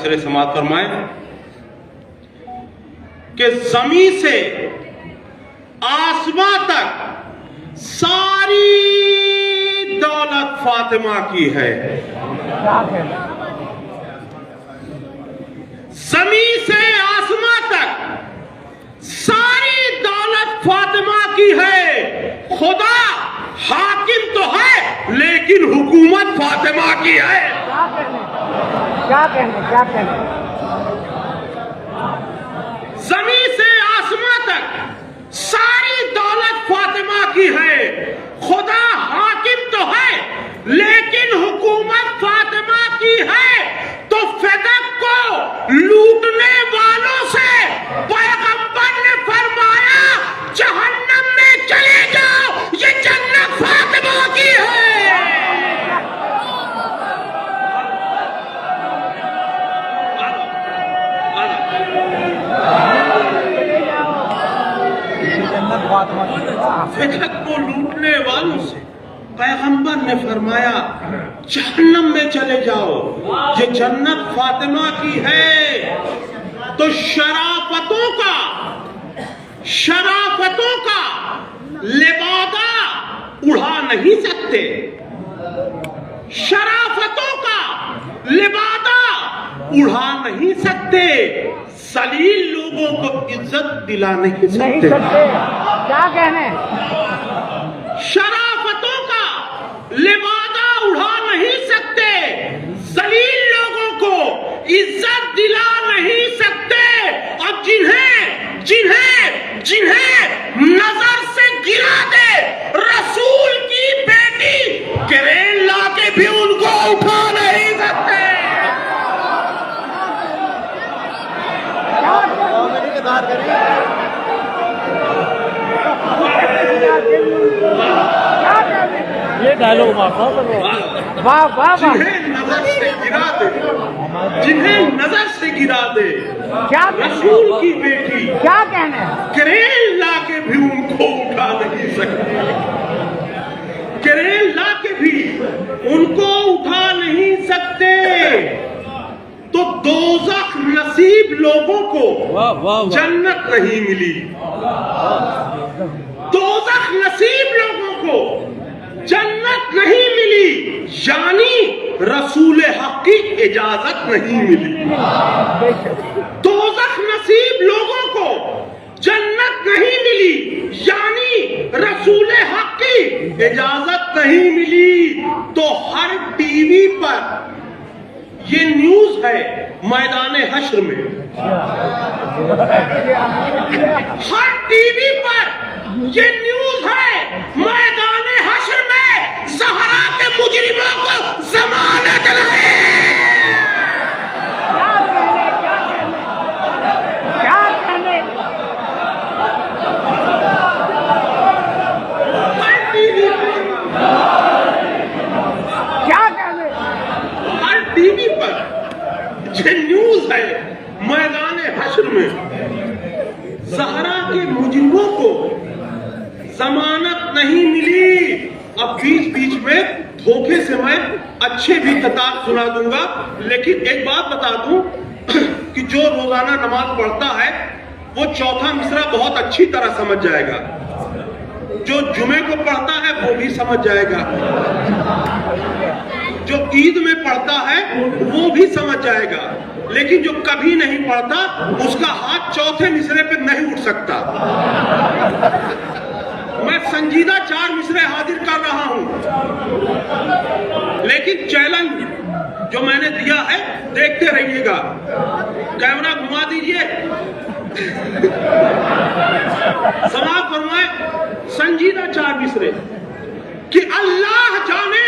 मिसरे समाप्त फरमाए कि जमीन से आसमां तक सारी दौलत फातिमा की है। जमीन से आसमां तक सारी दौलत फातिमा की है। खुदा हाकिम तो है लेकिन हुकूमत फातिमा की है। क्या कहने जमीन से आसमां तक सारी दौलत फातिमा की है। खुदा हाकिम तो है लेकिन हुकूमत फातिमा की है। तो फदक को लूटने वालों से पैगंबर ने फरमाया जहन्नम में चले जाओ, ये जन्नत फातिमा की है। फदक को लूटने वालों से पैगंबर ने फरमाया जहन्नम में चले जाओ, ये जन्नत फातिमा की है। तो शराफतों का लिबादा उड़ा नहीं सकते। शराफतों का लिबादा उड़ा नहीं सकते। सलील लोगों को इज्जत दिला नहीं सकते। क्या कहने? शराफतों का लिबादा उड़ा नहीं सकते। जलील लोगों को इज्जत दिला नहीं सकते। और जिन्हें नजर से गिरा दे रसूल की बेटी, क्रेन ला के भी उनको उठा नहीं सकते। ये डायलॉग वाह वाह। जिन्हें नजर से गिरा दे क्या रसूल की बेटी, क्या कहने? क्रेन ला के भी उनको उठा नहीं सकते। क्रेन ला के भी उनको उठा नहीं सकते। तो दोज़ख नसीब लोगों को जन्नत नहीं मिली। दोज़ख नसीब लोगों को जन्नत नहीं मिली, यानी रसूल हक की इजाजत नहीं मिली। दोज़ख नसीब लोगों को जन्नत नहीं मिली, यानी रसूल हक की इजाजत नहीं मिली। तो हर टीवी पर ये न्यूज है मैदान हश्र में। हर टीवी पर ये न्यूज है मैदान हश्र में ज़हरा के मुजरिमों को जमानत लाए। क्या कहने? हर टीवी पर, क्या कहने? हर टीवी पर ये न्यूज है मैदान हश्र में ज़हरा के मुजरिमों को जमानत नहीं मिली। अब बीच में धोखे से मैं अच्छे भी खिताब सुना दूंगा, लेकिन एक बात बता दूं कि जो रोजाना नमाज पढ़ता है वो चौथा मिसरा बहुत अच्छी तरह समझ जाएगा। जो जुमे को पढ़ता है वो भी समझ जाएगा। जो ईद में पढ़ता है वो भी समझ जाएगा। लेकिन जो कभी नहीं पढ़ता उसका हाथ चौथे मिसरे पे नहीं उठ सकता। मैं संजीदा 4 मिसरे हाजिर कर रहा हूं, लेकिन चैलेंज जो मैंने दिया है देखते रहिएगा। कैमरा घुमा दीजिए। समाप्त फरमाए संजीदा 4 मिसरे कि अल्लाह जाने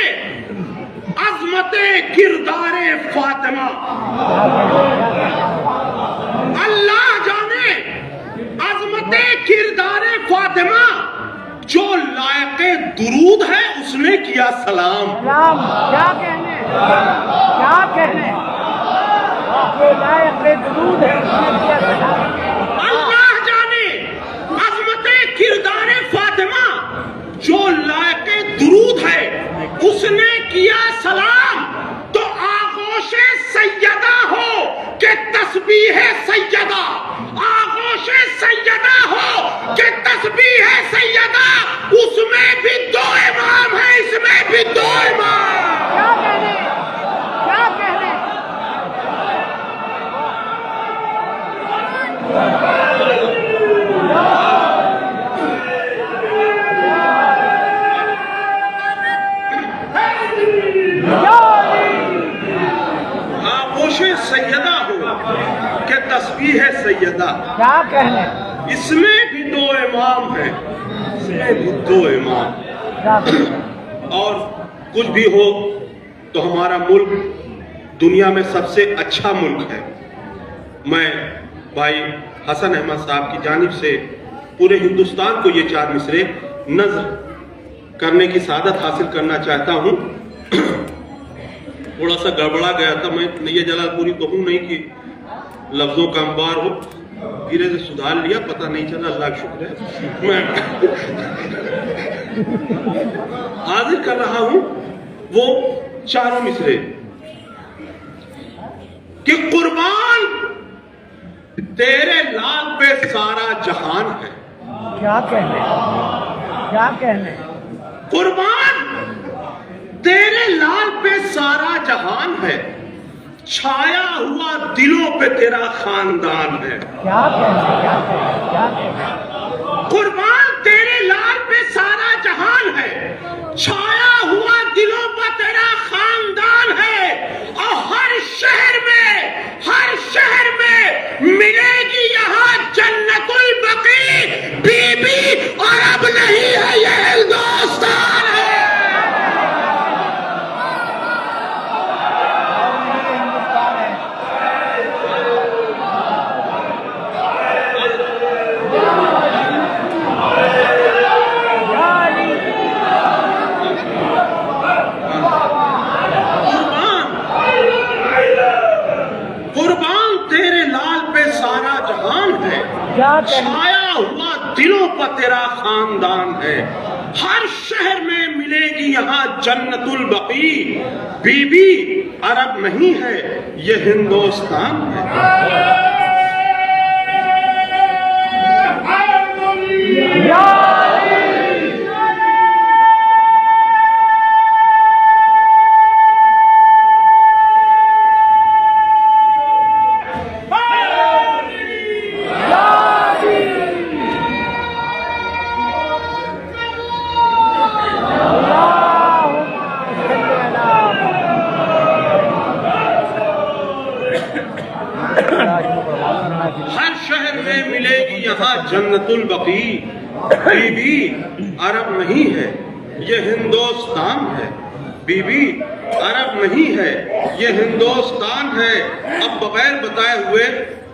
अज़मते किरदारे फातिमा, अल्लाह जाने अज़मते किरदारे फातिमा, जो लायके दुरूद है उसने किया सलाम। क्या कहने? क्या कहने? लायके दुरूद है उसने किया सलाम। अल्लाह जाने अज़मते किरदारे फातिमा, जो लायके दुरूद है उसने किया सलाम। तो आगोशे सैयदा हो कि तस्बीह सैयदा, आगोश सैयदा हो कि तस्बीह सैयदा, उसमें भी दो इमाम है, इसमें भी दो इमाम। क्या कहने, क्या कहने। आगोश सैयदा हो कि तस्बीह सैयदा, क्या कहने। इसमें भी दो इमाम हैं, इसमें भी दो इमाम। क्या कहने। और कुछ भी हो तो हमारा मुल्क दुनिया में सबसे अच्छा मुल्क है। मैं भाई हसन अहमद साहब की जानिब से पूरे हिंदुस्तान को ये 4 मिसरे नज़्म करने की सादत हासिल करना चाहता हूँ। थोड़ा सा गड़बड़ा गया था, मैं नैया जलालपुरी तो हूँ नहीं कि लफ्ज़ों का अंबार हो, धीरे से सुधार लिया, पता नहीं चला, अल्लाह का शुक्र है। मैं हाजिर कर रहा हूं वो चारों मिसरे कि कुर्बान तेरे लाल पे सारा जहान है। क्या कहने, क्या कहने। कुर्बान तेरे लाल पे सारा जहान है, छाया हुआ दिलों पे तेरा खानदान है। क्या कहने, क्या कहने, क्या कहने। कुर्बान तेरे लाल पे सारा जहान है, छाया हुआ दिलों पर तेरा खानदान है। और हर शहर में मिलेगी यहाँ जन्नतुल बकी, बीबी और अब नहीं है ये हिंदुस्तान है। कुर्बान तेरे लाल पे सारा जहान है, छाया हुआ दिलों पर तेरा खानदान है। हर शहर में मिलेगी यहाँ जन्नतुल बकी, बीबी अरब नहीं है ये हिंदुस्तान है। हर शहर में मिलेगी यहाँ जन्नतुल बकी, बीबी अरब नहीं है ये हिंदुस्तान है। बीबी अरब नहीं है ये हिंदुस्तान है। अब बगैर बताए हुए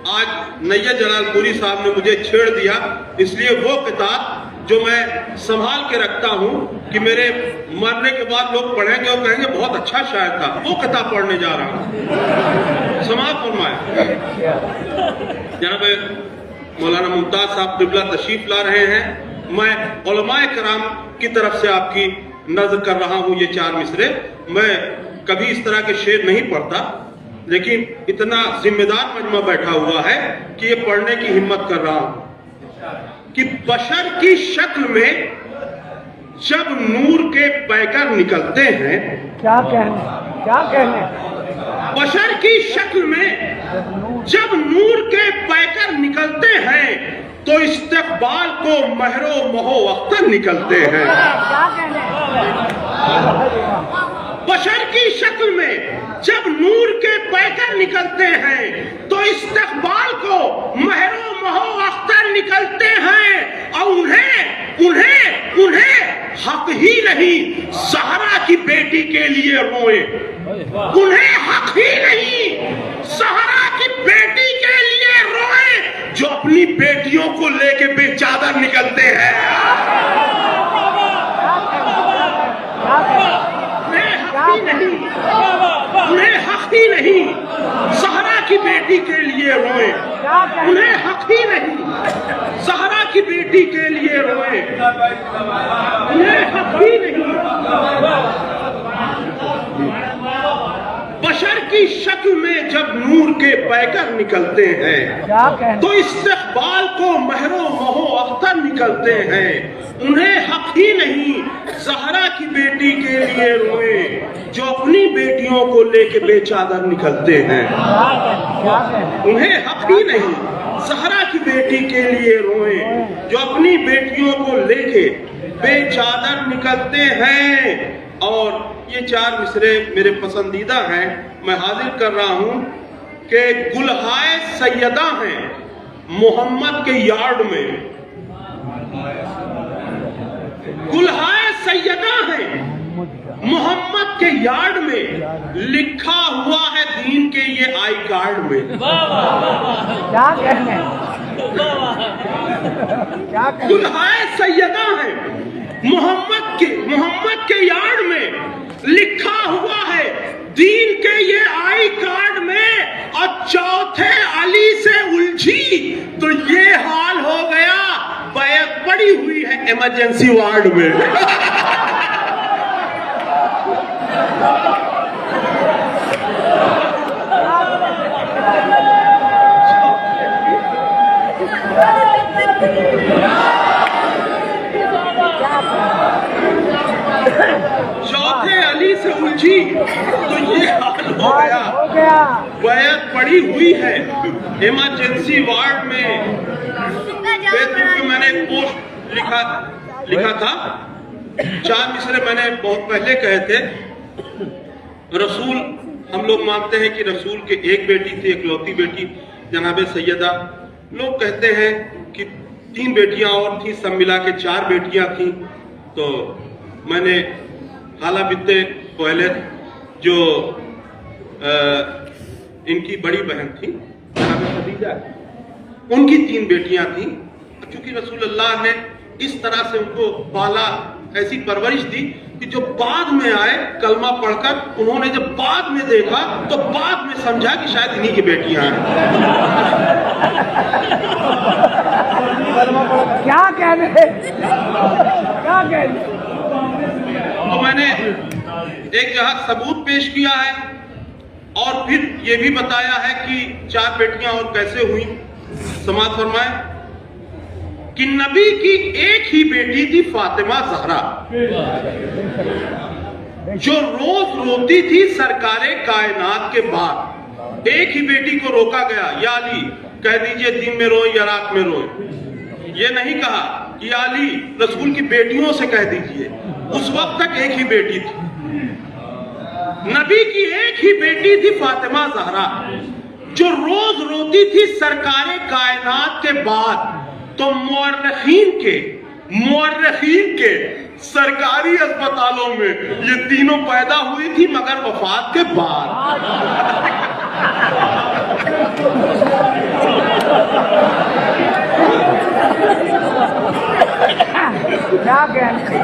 आज नैया जलालपुरी साहब ने मुझे छेड़ दिया, इसलिए वो किताब जो मैं संभाल के रखता हूँ कि मेरे मरने के बाद लोग पढ़ेंगे और कहेंगे बहुत अच्छा शायर था, वो किताब पढ़ने जा रहा हूँ। समाप्त फरमाए। जनाब मौलाना मुमताज साहब क़िबला तशरीफ ला रहे हैं। मैं उलमाए कराम की तरफ से आपकी नज़्म कर रहा हूँ ये 4 मिसरे। मैं कभी इस तरह के शेर नहीं पढ़ता, लेकिन इतना जिम्मेदार मजमा बैठा हुआ है कि ये पढ़ने की हिम्मत कर रहा हूँ कि बशर की शक्ल में जब नूर के पैकर निकलते हैं। क्या कहने, क्या कहने। बशर की शक्ल में जब नूर के पैकर निकलते हैं तो इस्तकबाल को महरो महो अख्तर निकलते हैं। क्या कहने। बशर की शक्ल में जब नूर के पैकर निकलते हैं तो इस्तकबाल को महरो महो अख्तर निकलते हैं। और उन्हें हक ही नहीं सहरा की बेटी के लिए रोए। उन्हें हक ही नहीं सहरा की बेटी के लिए रोए जो अपनी बेटियों को लेके बेचादर निकलते हैं। उन्हें हक ही नहीं सहरा की बेटी के लिए रोए। उन्हें हक ही नहीं सहरा की बेटी के लिए रोए। उन्हें हक ही नहीं बशर की पहली शक्ल में जब नूर के पैकर निकलते हैं तो इस्तकबाल को महरो महो अख्तर निकलते हैं। उन्हें हक ही नहीं ज़हरा की बेटी के लिए रोए जो अपनी बेटियों को लेके बेचादर निकलते हैं। उन्हें हक ही नहीं ज़हरा की बेटी के लिए रोए जो अपनी बेटियों को लेके बेचादर निकलते हैं। और ये 4 मिसरे मेरे पसंदीदा हैं, मैं हाजिर कर रहा हूं कि गुलहाए सैयदा हैं मोहम्मद के यार्ड में। गुलहाए सैयदा हैं मोहम्मद के यार्ड में, लिखा हुआ है दीन के ये आई कार्ड में। क्या कहने गुलहाए सैयदा हैं मोहम्मद के यार्ड में, लिखा हुआ है दीन के ये आई कार्ड में। और चौथे अली से उलझी तो ये हाल हो गया, बैत पड़ी हुई है इमरजेंसी वार्ड में। चौथे अली से उलझी तो ये हाल हो गया, बैत पड़ी हुई है इमरजेंसी वार्ड में। फेसबुक पे मैंने एक पोस्ट लिखा था, 4 मिसरे मैंने बहुत पहले कहे थे। रसूल, हम लोग मानते हैं कि रसूल के एक बेटी थी, इकलौती बेटी जनाबे सैयदा। लोग कहते हैं कि 3 बेटियां और थी, सब मिला के 4 बेटियां थी। तो मैंने हाला बित्ते पहले जो इनकी बड़ी बहन थी जनाबे खदीजा, उनकी 3 बेटियां थी। क्योंकि रसूलुल्लाह ने इस तरह से उनको पाला, ऐसी परवरिश दी कि जो बाद में आए कलमा पढ़कर, उन्होंने जब बाद में देखा तो बाद में समझा कि शायद इन्हीं की बेटियां हैं। क्या कह रहे? तो मैंने एक जगह सबूत पेश किया है और फिर ये भी बताया है कि 4 बेटियां और कैसे हुई। समाज फरमाए कि नबी की एक ही बेटी थी फातिमा ज़हरा, जो रोज रोती थी सरकारे कायनात के बाद। एक ही बेटी को रोका गया, या अली कह दीजिए दिन में रोए या रात में रोए। ये नहीं कहा कि अली रसूल की बेटियों से कह दीजिए, उस वक्त तक एक ही बेटी थी। नबी की एक ही बेटी थी फातिमा ज़हरा, जो रोज रोती थी सरकारे कायनात के बाद। तो मुअर्रिखीन के सरकारी अस्पतालों में ये तीनों पैदा हुई थी, मगर वफात के बाद। क्या कहने?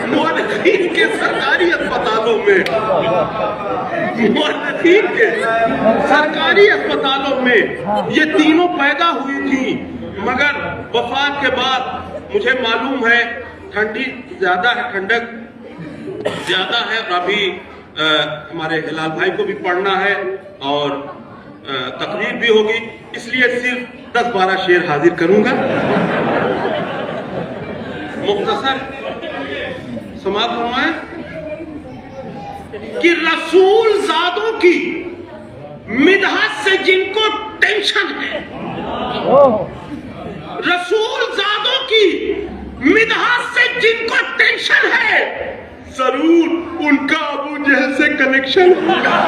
मुअर्रिखीन के सरकारी अस्पतालों में, मुअर्रिखीन के सरकारी अस्पतालों में ये तीनों पैदा हुई थी, मगर वफात के बाद मुझे मालूम है ठंडी ज्यादा है, ठंडक ज्यादा है। और अभी हमारे हिलाल भाई को भी पढ़ना है और तकरीर भी होगी, इसलिए सिर्फ 10-12 शेर हाजिर करूंगा। मुख्तसर समाज फरमाए कि रसूल ज़ादों की मिदहत से जिनको टेंशन है, रसूल ज़ादों की मिदहत से जिनको टेंशन है, जरूर उनका अबू जहल से कनेक्शन होगा।